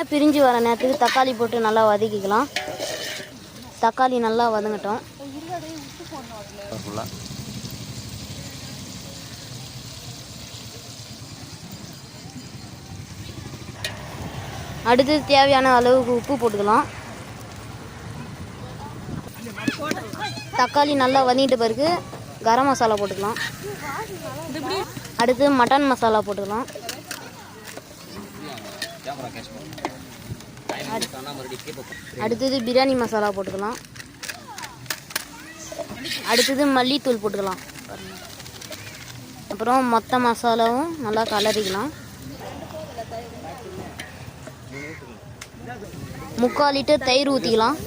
எண்ணெய் பிரிஞ்சு வர நேரத்துக்கு தக்காளி போட்டு நல்லா வதக்கிக்கலாம். தக்காளி நல்லா வதங்கட்டும். அடுத்து தேவையான அளவுக்கு உப்பு போட்டுக்கலாம். தக்காளி நல்லா வதங்கிட்ட பிறகு கரம் மசாலா போட்டுக்கலாம். அடுத்து மட்டன் மசாலா போட்டுக்கலாம். அடுத்தது பிரியாணி மசாலா போட்டுக்கலாம். அடுத்தது மல்லித்தூள் போட்டுக்கலாம். அப்புறம் மொத்த மசாலாவும் நல்லா கலரிக்கலாம். 3/4 லிட்டர் தயிர் ஊற்றிக்கலாம்.